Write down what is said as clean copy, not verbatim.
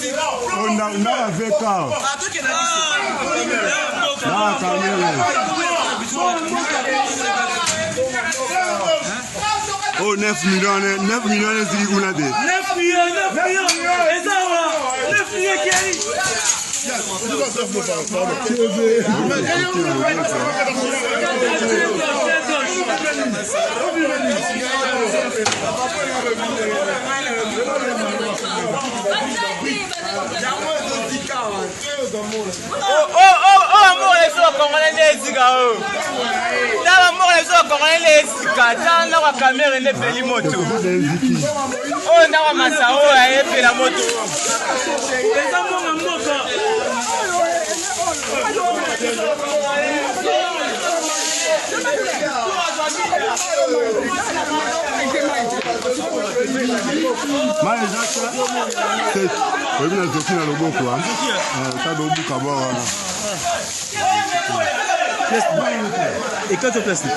On a avec oh, 9 millions, 9 millions, 9 millions, 9 millions, et ça va, 9 millions qui arrivent. Et quand tu plastique